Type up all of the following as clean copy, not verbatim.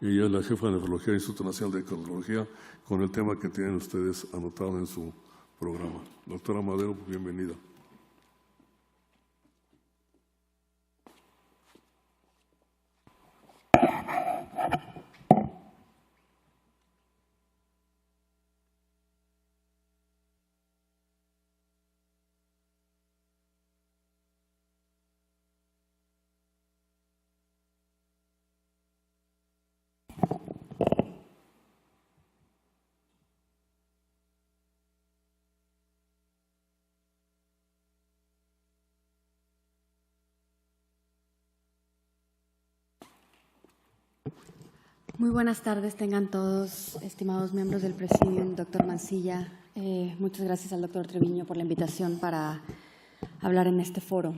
Y ella es la jefa de nefrología del Instituto Nacional de Cardiología, con el tema que tienen ustedes anotado en su programa. Doctora Madero, bienvenida. Muy buenas tardes tengan todos, estimados miembros del Presidium, doctor Mancilla. Muchas gracias al doctor Treviño por la invitación para hablar en este foro.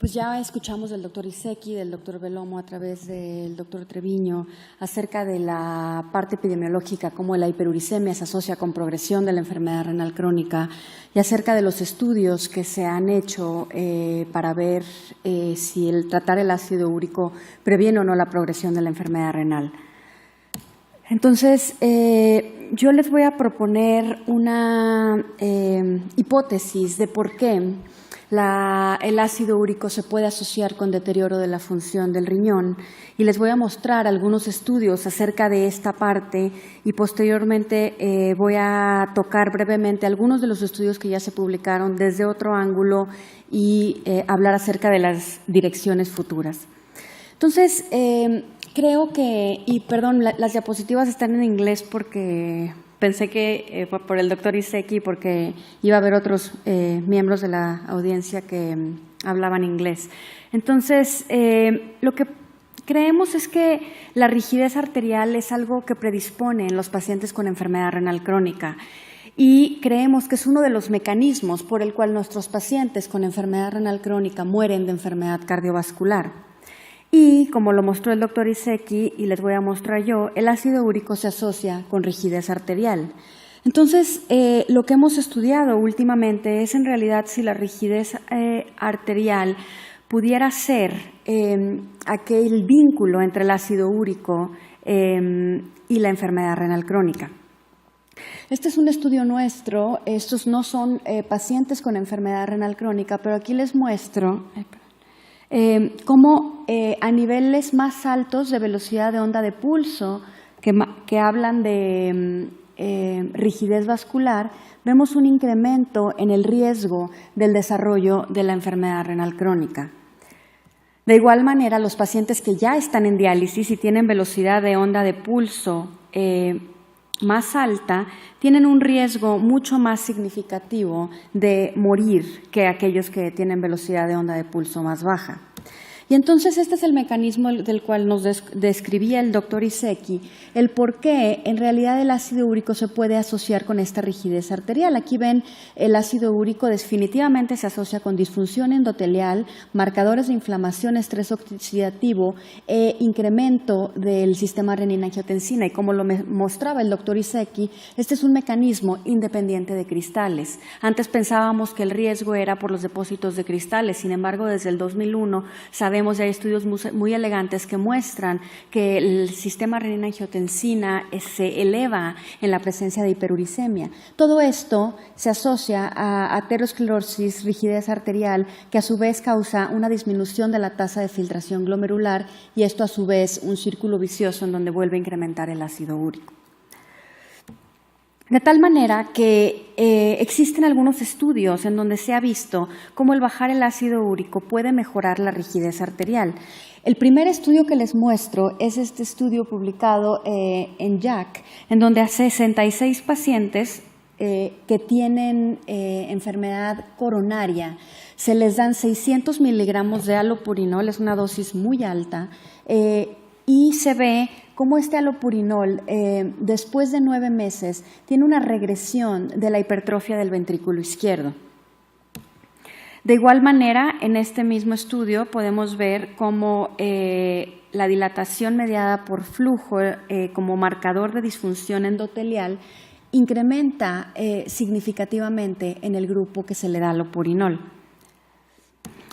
Pues ya escuchamos del doctor Iseki, del doctor Belomo a través del doctor Treviño acerca de la parte epidemiológica, cómo la hiperuricemia se asocia con progresión de la enfermedad renal crónica y acerca de los estudios que se han hecho para ver si el tratar el ácido úrico previene o no la progresión de la enfermedad renal. Entonces, yo les voy a proponer una hipótesis de por qué el ácido úrico se puede asociar con deterioro de la función del riñón y les voy a mostrar algunos estudios acerca de esta parte y posteriormente voy a tocar brevemente algunos de los estudios que ya se publicaron desde otro ángulo y hablar acerca de las direcciones futuras. Entonces, creo que, y perdón, las diapositivas están en inglés porque pensé que por el doctor Iseki, porque iba a haber otros miembros de la audiencia que hablaban inglés. Entonces, lo que creemos es que la rigidez arterial es algo que predispone en los pacientes con enfermedad renal crónica y creemos que es uno de los mecanismos por el cual nuestros pacientes con enfermedad renal crónica mueren de enfermedad cardiovascular. Y, como lo mostró el doctor Iseki, y les voy a mostrar yo, el ácido úrico se asocia con rigidez arterial. Entonces, lo que hemos estudiado últimamente es en realidad si la rigidez arterial pudiera ser aquel vínculo entre el ácido úrico y la enfermedad renal crónica. Este es un estudio nuestro, estos no son pacientes con enfermedad renal crónica, pero aquí les muestro cómo a niveles más altos de velocidad de onda de pulso, que hablan de rigidez vascular, vemos un incremento en el riesgo del desarrollo de la enfermedad renal crónica. De igual manera, los pacientes que ya están en diálisis y tienen velocidad de onda de pulso más alta, tienen un riesgo mucho más significativo de morir que aquellos que tienen velocidad de onda de pulso más baja. Y entonces este es el mecanismo del cual nos describía el doctor Iseki, el por qué en realidad el ácido úrico se puede asociar con esta rigidez arterial. Aquí ven el ácido úrico definitivamente se asocia con disfunción endotelial, marcadores de inflamación, estrés oxidativo e incremento del sistema renina-angiotensina. Y como lo mostraba el doctor Iseki, este es un mecanismo independiente de cristales. Antes pensábamos que el riesgo era por los depósitos de cristales, sin embargo desde el 2001 sabemos, hay estudios muy elegantes que muestran que el sistema renina-angiotensina se eleva en la presencia de hiperuricemia. Todo esto se asocia a aterosclerosis, rigidez arterial, que a su vez causa una disminución de la tasa de filtración glomerular y esto a su vez un círculo vicioso en donde vuelve a incrementar el ácido úrico. De tal manera que existen algunos estudios en donde se ha visto cómo el bajar el ácido úrico puede mejorar la rigidez arterial. El primer estudio que les muestro es este estudio publicado en JACC, en donde a 66 pacientes que tienen enfermedad coronaria se les dan 600 miligramos de allopurinol, es una dosis muy alta, y se ve cómo este allopurinol, después de 9 meses, tiene una regresión de la hipertrofia del ventrículo izquierdo. De igual manera, en este mismo estudio podemos ver cómo la dilatación mediada por flujo como marcador de disfunción endotelial incrementa significativamente en el grupo que se le da allopurinol.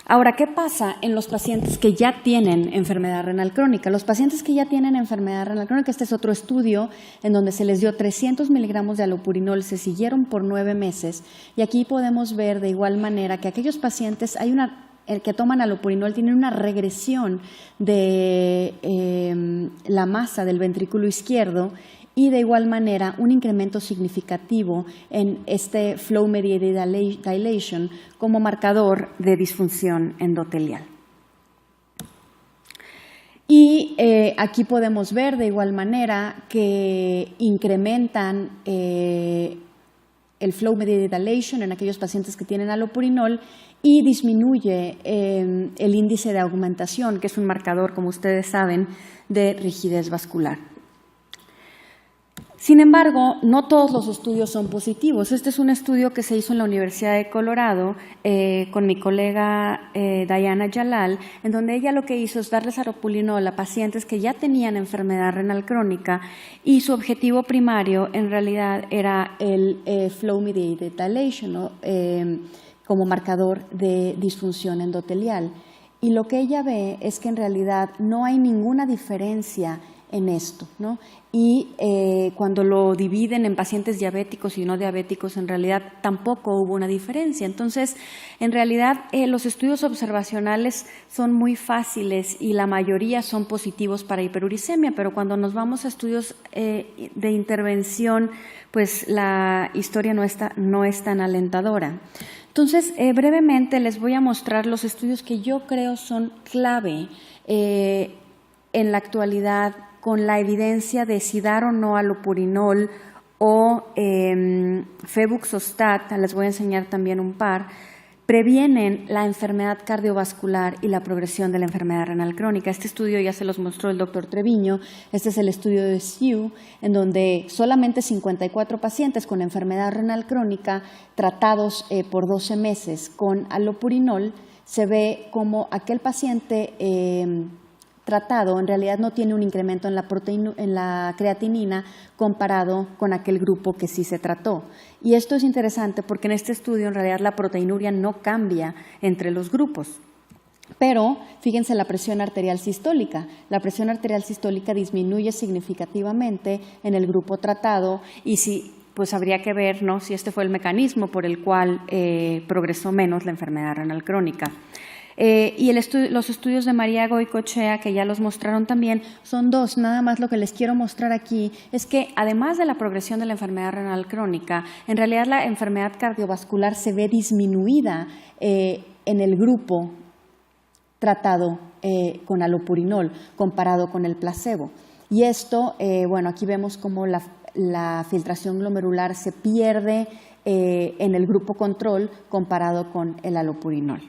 Ahora, ¿qué pasa en los pacientes que ya tienen enfermedad renal crónica? Los pacientes que ya tienen enfermedad renal crónica, este es otro estudio en donde se les dio 300 miligramos de allopurinol, se siguieron por 9 meses y aquí podemos ver de igual manera que aquellos pacientes, que toman allopurinol tienen una regresión de la masa del ventrículo izquierdo y de igual manera un incremento significativo en este flow mediated dilation como marcador de disfunción endotelial. Y aquí podemos ver de igual manera que incrementan el flow mediated dilation en aquellos pacientes que tienen allopurinol y disminuye el índice de augmentación, que es un marcador, como ustedes saben, de rigidez vascular. Sin embargo, no todos los estudios son positivos. Este es un estudio que se hizo en la Universidad de Colorado con mi colega Diana Jalal, en donde ella lo que hizo es darles allopurinol a pacientes que ya tenían enfermedad renal crónica y su objetivo primario en realidad era el flow mediated dilation, ¿no? Como marcador de disfunción endotelial. Y lo que ella ve es que en realidad no hay ninguna diferencia en esto, ¿no? Y cuando lo dividen en pacientes diabéticos y no diabéticos, en realidad tampoco hubo una diferencia. Entonces, en realidad, los estudios observacionales son muy fáciles y la mayoría son positivos para hiperuricemia, pero cuando nos vamos a estudios de intervención, pues la historia no es tan alentadora. Entonces, brevemente les voy a mostrar los estudios que yo creo son clave en la actualidad con la evidencia de si dar o no allopurinol o febuxostat, les voy a enseñar también un par, previenen la enfermedad cardiovascular y la progresión de la enfermedad renal crónica. Este estudio ya se los mostró el doctor Treviño. Este es el estudio de SIU, en donde solamente 54 pacientes con enfermedad renal crónica tratados por 12 meses con allopurinol, se ve como aquel paciente tratado en realidad no tiene un incremento en la creatinina comparado con aquel grupo que sí se trató. Y esto es interesante porque en este estudio en realidad la proteinuria no cambia entre los grupos. Pero fíjense la presión arterial sistólica. La presión arterial sistólica disminuye significativamente en el grupo tratado y pues habría que ver, ¿no?, si este fue el mecanismo por el cual progresó menos la enfermedad renal crónica. Y los estudios de María Goicoechea, que ya los mostraron también, son dos. Nada más lo que les quiero mostrar aquí es que además de la progresión de la enfermedad renal crónica, en realidad la enfermedad cardiovascular se ve disminuida en el grupo tratado con allopurinol comparado con el placebo. Y esto, bueno, aquí vemos cómo la filtración glomerular se pierde en el grupo control comparado con el allopurinol.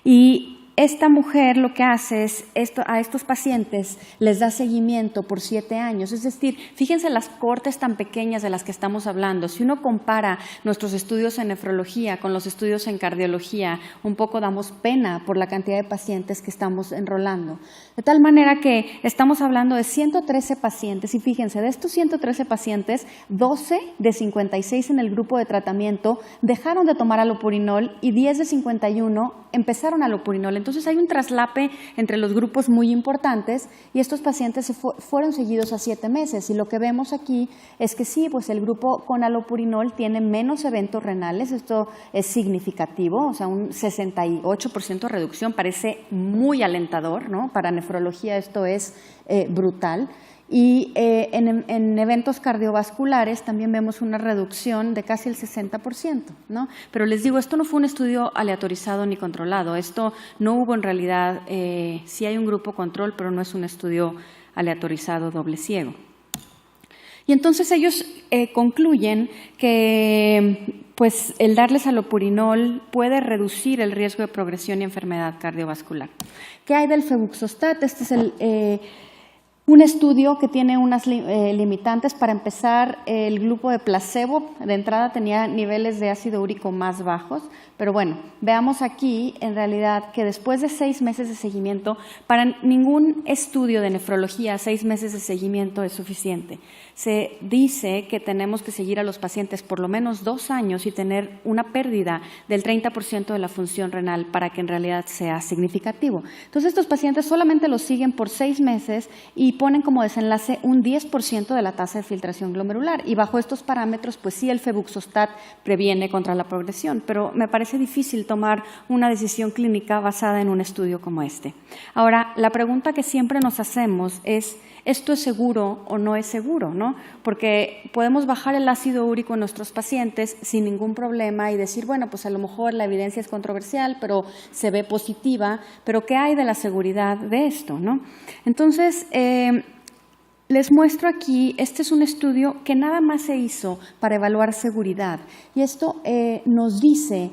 Y esta mujer lo que hace es a estos pacientes les da seguimiento por 7 años. Es decir, fíjense las cohortes tan pequeñas de las que estamos hablando. Si uno compara nuestros estudios en nefrología con los estudios en cardiología, un poco damos pena por la cantidad de pacientes que estamos enrolando. De tal manera que estamos hablando de 113 pacientes y fíjense, de estos 113 pacientes, 12 de 56 en el grupo de tratamiento dejaron de tomar allopurinol y 10 de 51 empezaron allopurinol. Entonces hay un traslape entre los grupos muy importantes y estos pacientes fueron seguidos a 7 meses y lo que vemos aquí es que sí, pues el grupo con allopurinol tiene menos eventos renales, esto es significativo, o sea, un 68% de reducción, parece muy alentador, ¿no? Para nefrología esto es brutal. Y en eventos cardiovasculares también vemos una reducción de casi el 60%, ¿no? Pero les digo, esto no fue un estudio aleatorizado ni controlado. Esto no hubo en realidad, sí hay un grupo control, pero no es un estudio aleatorizado doble ciego. Y entonces ellos concluyen que pues, el darles allopurinol puede reducir el riesgo de progresión y enfermedad cardiovascular. ¿Qué hay del febuxostat? Este es Un estudio que tiene unas limitantes. Para empezar, el grupo de placebo de entrada tenía niveles de ácido úrico más bajos, pero bueno, veamos aquí en realidad que después de 6 meses de seguimiento, para ningún estudio de nefrología 6 meses de seguimiento es suficiente. Se dice que tenemos que seguir a los pacientes por lo menos 2 años y tener una pérdida del 30% de la función renal para que en realidad sea significativo. Entonces, estos pacientes solamente los siguen por 6 meses y ponen como desenlace un 10% de la tasa de filtración glomerular. Y bajo estos parámetros, pues sí, el febuxostat previene contra la progresión, pero me parece difícil tomar una decisión clínica basada en un estudio como este. Ahora, la pregunta que siempre nos hacemos es, ¿esto es seguro o no es seguro? ¿No? Porque podemos bajar el ácido úrico en nuestros pacientes sin ningún problema y decir, bueno, pues a lo mejor la evidencia es controversial, pero se ve positiva, pero ¿qué hay de la seguridad de esto? ¿No? Entonces, les muestro aquí, este es un estudio que nada más se hizo para evaluar seguridad. Y esto nos dice,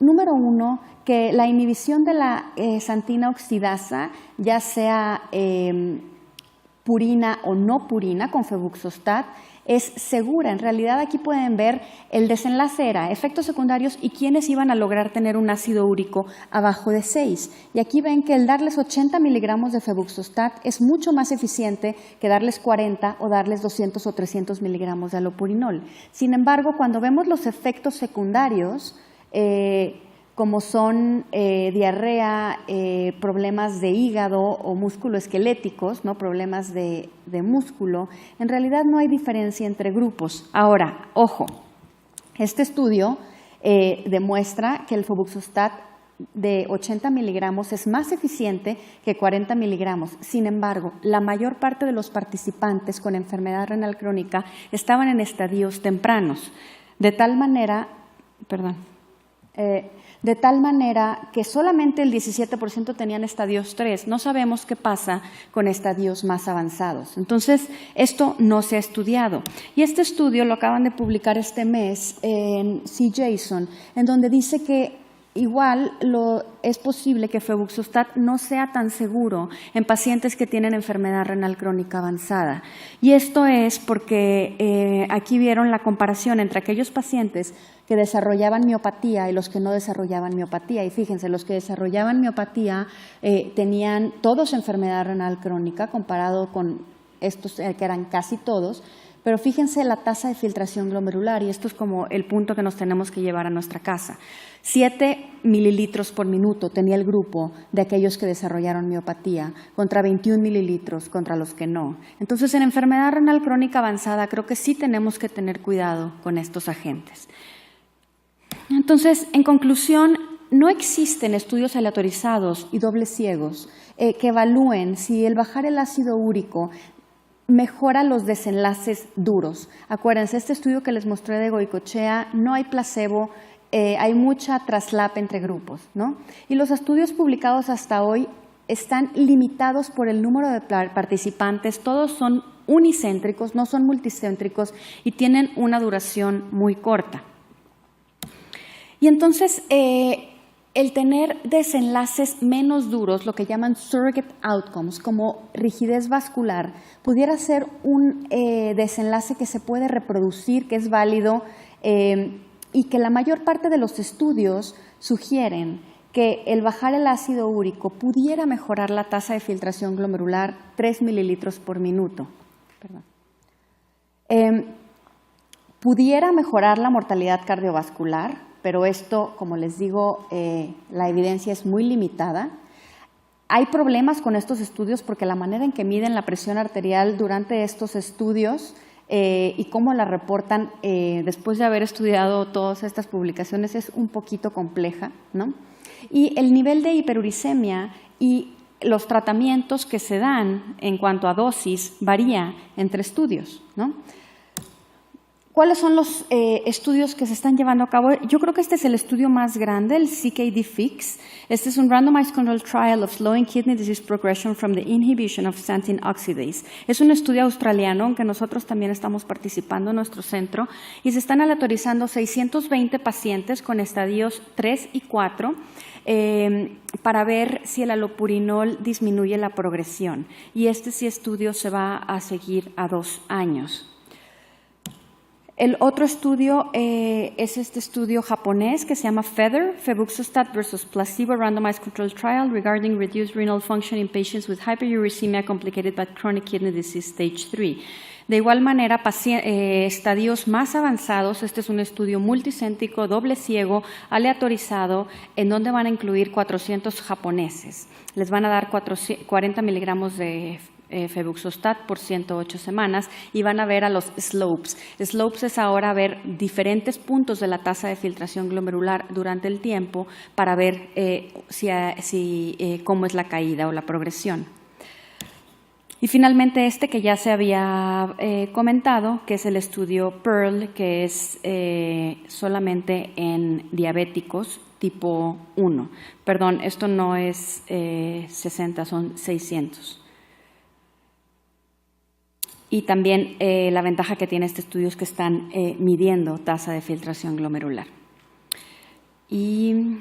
número 1, que la inhibición de la xantina oxidasa, ya sea purina o no purina con febuxostat, es segura. En realidad aquí pueden ver el desenlace era efectos secundarios y quiénes iban a lograr tener un ácido úrico abajo de 6. Y aquí ven que el darles 80 miligramos de febuxostat es mucho más eficiente que darles 40 o darles 200 o 300 miligramos de alopurinol. Sin embargo, cuando vemos los efectos secundarios, como son diarrea, problemas de hígado o músculo-esqueléticos, ¿no? Problemas de músculo, en realidad no hay diferencia entre grupos. Ahora, ojo, este estudio demuestra que el febuxostat de 80 miligramos es más eficiente que 40 miligramos. Sin embargo, la mayor parte de los participantes con enfermedad renal crónica estaban en estadios tempranos, de tal manera que solamente el 17% tenían estadios 3. No sabemos qué pasa con estadios más avanzados. Entonces, esto no se ha estudiado. Y este estudio lo acaban de publicar este mes en CJASN, en donde dice que igual es posible que febuxostat no sea tan seguro en pacientes que tienen enfermedad renal crónica avanzada. Y esto es porque aquí vieron la comparación entre aquellos pacientes que desarrollaban miopatía y los que no desarrollaban miopatía. Y fíjense, los que desarrollaban miopatía tenían todos enfermedad renal crónica comparado con estos que eran casi todos. Pero fíjense la tasa de filtración glomerular, y esto es como el punto que nos tenemos que llevar a nuestra casa. 7 mililitros por minuto tenía el grupo de aquellos que desarrollaron miopatía, contra 21 mililitros contra los que no. Entonces, en enfermedad renal crónica avanzada, creo que sí tenemos que tener cuidado con estos agentes. Entonces, en conclusión, no existen estudios aleatorizados y dobles ciegos que evalúen si el bajar el ácido úrico mejora los desenlaces duros. Acuérdense, este estudio que les mostré de Goicoechea, no hay placebo, hay mucha traslap entre grupos, ¿no? Y los estudios publicados hasta hoy están limitados por el número de participantes, todos son unicéntricos, no son multicéntricos y tienen una duración muy corta. Y entonces, el tener desenlaces menos duros, lo que llaman surrogate outcomes, como rigidez vascular, pudiera ser un desenlace que se puede reproducir, que es válido, y que la mayor parte de los estudios sugieren que el bajar el ácido úrico pudiera mejorar la tasa de filtración glomerular 3 mililitros por minuto. Pudiera mejorar la mortalidad cardiovascular, pero esto, como les digo, la evidencia es muy limitada. Hay problemas con estos estudios porque la manera en que miden la presión arterial durante estos estudios y cómo la reportan después de haber estudiado todas estas publicaciones es un poquito compleja, ¿no? Y el nivel de hiperuricemia y los tratamientos que se dan en cuanto a dosis varía entre estudios, ¿no? ¿Cuáles son los estudios que se están llevando a cabo? Yo creo que este es el estudio más grande, el CKD-FIX. Este es un randomized controlled trial of slowing kidney disease progression from the inhibition of xanthine oxidase. Es un estudio australiano en que nosotros también estamos participando en nuestro centro y se están aleatorizando 620 pacientes con estadios 3 y 4 para ver si el allopurinol disminuye la progresión. Y este estudio se va a seguir a 2 años. El otro estudio es este estudio japonés que se llama FEATHER, Febuxostat versus Placebo Randomized Controlled Trial Regarding Reduced Renal Function in Patients with Hyperuricemia Complicated by Chronic Kidney Disease Stage 3. De igual manera, estadios más avanzados, este es un estudio multicéntrico, doble ciego, aleatorizado, en donde van a incluir 400 japoneses. Les van a dar 40 miligramos de Febuxostat por 108 semanas y van a ver a los slopes. Slopes es ahora ver diferentes puntos de la tasa de filtración glomerular durante el tiempo para ver cómo es la caída o la progresión. Y finalmente este que ya se había comentado, que es el estudio PEARL, que es solamente en diabéticos tipo 1. Perdón, esto no es 60, son 600. Y también la ventaja que tiene este estudio es que están midiendo tasa de filtración glomerular. Y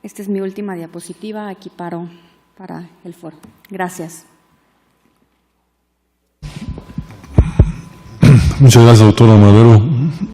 esta es mi última diapositiva. Aquí paro para el foro. Gracias. Muchas gracias, doctora Madero.